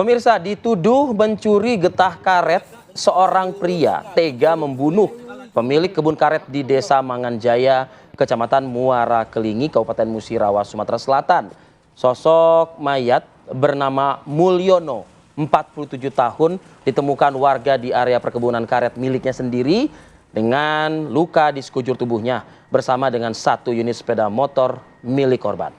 Pemirsa, dituduh mencuri getah karet, seorang pria tega membunuh pemilik kebun karet di Desa Manganjaya, Kecamatan Muara Kelingi, Kabupaten Musirawas, Sumatera Selatan. Sosok mayat bernama Mulyono, 47 tahun, ditemukan warga di area perkebunan karet miliknya sendiri dengan luka di sekujur tubuhnya bersama dengan 1 unit sepeda motor milik korban.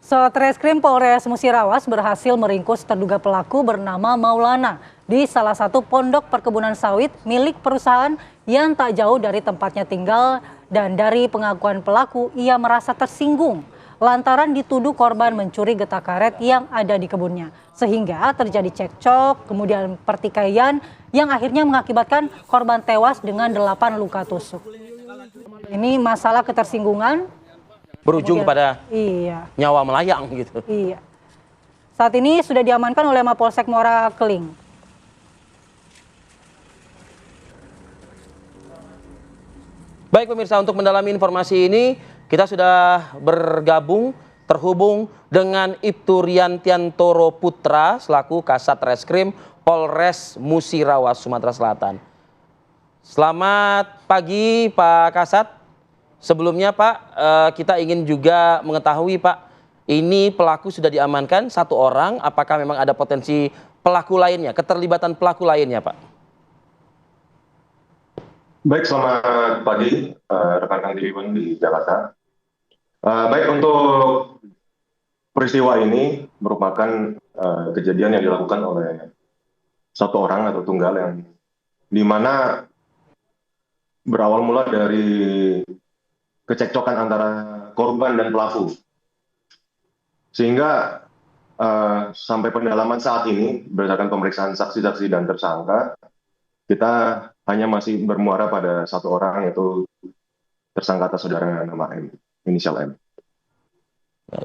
Satreskrim Polres Musirawas berhasil meringkus terduga pelaku bernama Maulana di salah satu pondok perkebunan sawit milik perusahaan yang tak jauh dari tempatnya tinggal, dan dari pengakuan pelaku ia merasa tersinggung lantaran dituduh korban mencuri getah karet yang ada di kebunnya, sehingga terjadi cekcok kemudian pertikaian yang akhirnya mengakibatkan korban tewas dengan 8 luka tusuk. Ini masalah ketersinggungan Berujung pada nyawa melayang gitu. Iya. Saat ini sudah diamankan oleh Mapolsek Muara Keling. Baik pemirsa, untuk mendalami informasi ini kita sudah terhubung dengan Ibtu Riantiantoro Putra selaku Kasat Reskrim Polres Musirawas, Sumatera Selatan. Selamat pagi Pak Kasat. Sebelumnya Pak, kita ingin juga mengetahui Pak, ini pelaku sudah diamankan 1 orang, apakah memang ada potensi pelaku lainnya, keterlibatan pelaku lainnya Pak? Baik, selamat pagi rekan-rekan TV1 di Jakarta. Baik, untuk peristiwa ini merupakan kejadian yang dilakukan oleh 1 orang atau tunggal yang dimana berawal mula dari kecekcokan antara korban dan pelaku, sehingga sampai pendalaman saat ini berdasarkan pemeriksaan saksi-saksi dan tersangka, kita hanya masih bermuara pada 1 orang, yaitu tersangka atas saudara nama M, inisial M.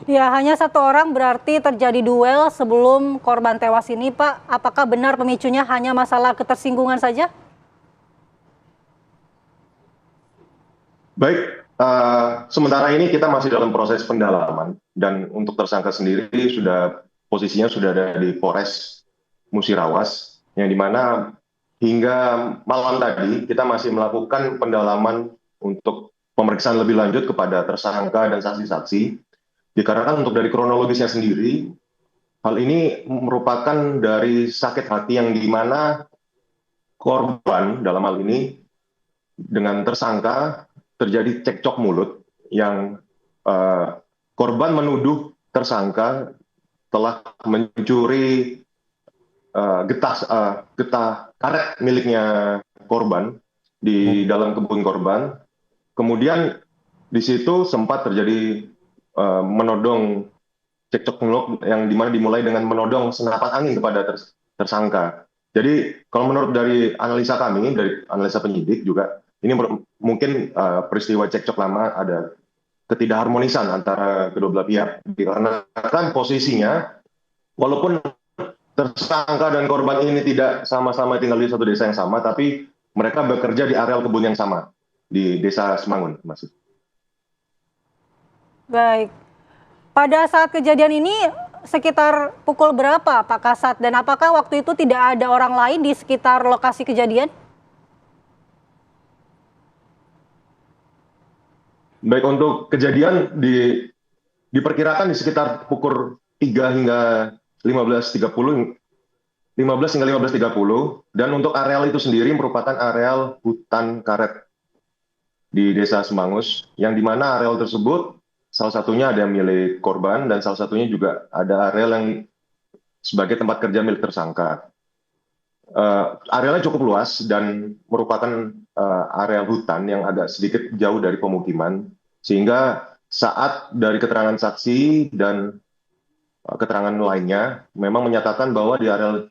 Ya, hanya 1 orang berarti terjadi duel sebelum korban tewas ini Pak. Apakah benar pemicunya hanya masalah ketersinggungan saja? Baik, sementara ini kita masih dalam proses pendalaman, dan untuk tersangka sendiri posisinya sudah ada di Polres Musirawas, yang dimana hingga malam tadi kita masih melakukan pendalaman untuk pemeriksaan lebih lanjut kepada tersangka dan saksi-saksi, dikarenakan untuk dari kronologisnya sendiri, hal ini merupakan dari sakit hati yang dimana korban dalam hal ini dengan tersangka terjadi cekcok mulut yang korban menuduh tersangka telah mencuri getah karet miliknya korban di dalam kebun korban. Kemudian di situ sempat terjadi menodong cekcok mulut yang dimana dimulai dengan menodong senapan angin kepada tersangka. Jadi kalau menurut dari analisa kami, dari analisa penyidik juga, ini mungkin peristiwa cekcok lama, ada ketidakharmonisan antara kedua belah pihak. Dikarenakan posisinya, walaupun tersangka dan korban ini tidak sama-sama tinggal di satu desa yang sama, tapi mereka bekerja di areal kebun yang sama, di Desa Semangun, maksud. Baik. Pada saat kejadian ini sekitar pukul berapa Pak Kasat, dan apakah waktu itu tidak ada orang lain di sekitar lokasi kejadian? Baik, untuk kejadian diperkirakan di sekitar pukul 3 hingga 15.30, dan untuk areal itu sendiri merupakan areal hutan karet di Desa Semangus, yang dimana areal tersebut salah satunya ada yang milik korban dan salah satunya juga ada areal yang sebagai tempat kerja milik tersangka. Arealnya cukup luas dan merupakan area hutan yang agak sedikit jauh dari pemukiman, sehingga saat dari keterangan saksi dan keterangan lainnya memang menyatakan bahwa di area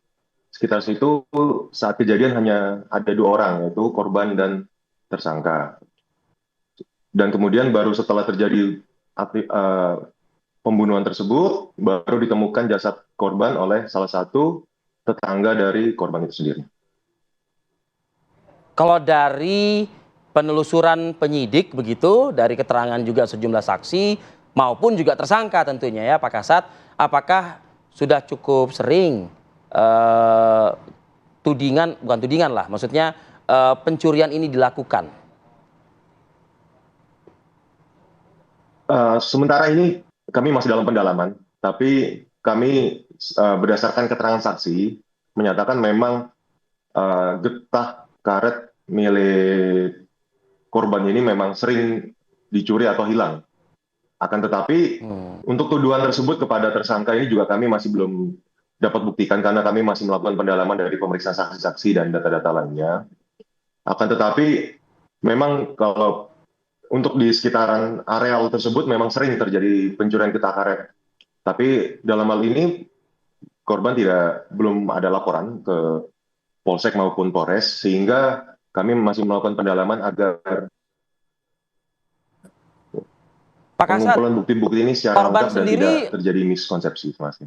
sekitar situ saat kejadian hanya ada 2 orang, yaitu korban dan tersangka. Dan kemudian baru setelah terjadi pembunuhan tersebut, baru ditemukan jasad korban oleh salah satu tetangga dari korban itu sendiri. Kalau dari penelusuran penyidik begitu, dari keterangan juga sejumlah saksi maupun juga tersangka tentunya ya Pak Kasat, apakah sudah cukup sering tudingan, bukan tudingan lah, maksudnya pencurian ini dilakukan? Sementara ini kami masih dalam pendalaman, tapi kami berdasarkan keterangan saksi menyatakan memang getah karet milik korban ini memang sering dicuri atau hilang. Akan tetapi untuk tuduhan tersebut kepada tersangka ini juga kami masih belum dapat buktikan karena kami masih melakukan pendalaman dari pemeriksaan saksi-saksi dan data-data lainnya. Akan tetapi memang kalau untuk di sekitaran areal tersebut memang sering terjadi pencurian getah karet. Tapi dalam hal ini korban belum ada laporan ke Polsek maupun Polres, sehingga kami masih melakukan pendalaman agar Pak Kasat, pengumpulan bukti-bukti ini secara korban lengkap dan sendiri, tidak terjadi miskonsepsi, Mas.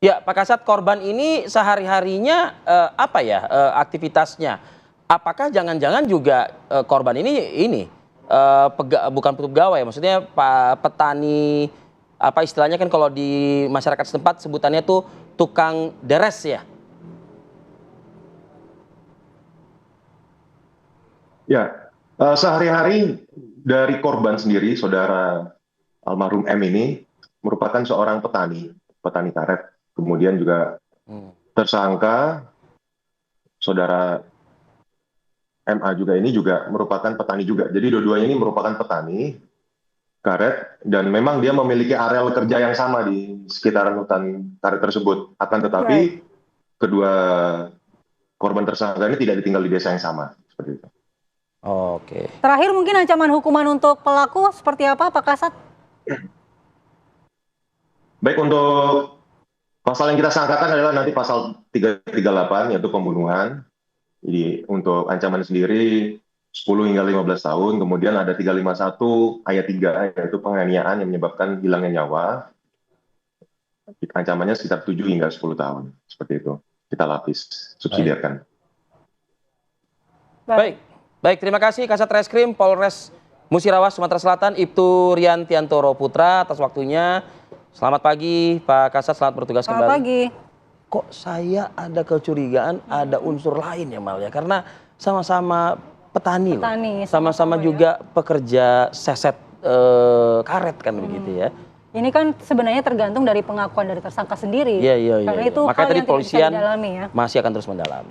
ya Pak Kasat, korban ini sehari-harinya apa ya aktivitasnya? Apakah jangan-jangan juga korban ini bukan pegawai, maksudnya Pak petani, apa istilahnya kan kalau di masyarakat setempat sebutannya tuh tukang deres ya? Ya, sehari-hari dari korban sendiri, saudara almarhum M ini merupakan seorang petani karet. Kemudian juga tersangka saudara MA juga ini juga merupakan petani juga. Jadi dua-duanya ini merupakan petani karet dan memang dia memiliki areal kerja yang sama di sekitaran hutan karet tersebut. Akan tetapi kedua korban tersangka ini tidak ditinggal di desa yang sama, seperti itu. Oke. Terakhir mungkin ancaman hukuman untuk pelaku seperti apa Pak Kasat? Baik, untuk pasal yang kita sangkakan adalah nanti pasal 338 yaitu pembunuhan. Jadi untuk ancaman sendiri 10 hingga 15 tahun, kemudian ada 351 ayat 3 yaitu penganiayaan yang menyebabkan hilangnya nyawa. Ancamannya sekitar 7 hingga 10 tahun. Seperti itu. Kita lapis, subsidiarkan. Baik, terima kasih Kasat Reskrim Polres Musirawas Sumatera Selatan Ibtu Riantiantoro Putra atas waktunya. Selamat pagi Pak Kasat, selamat bertugas kembali. Selamat pagi. Kok saya ada kecurigaan ada unsur lain ya Mal ya, karena sama-sama petani loh. Sama-sama juga pekerja seset karet kan begitu ya. Ini kan sebenarnya tergantung dari pengakuan dari tersangka sendiri. Iya. Karena itu Makanya hal tadi yang tidak bisa polisian didalami ya. masih akan terus mendalami.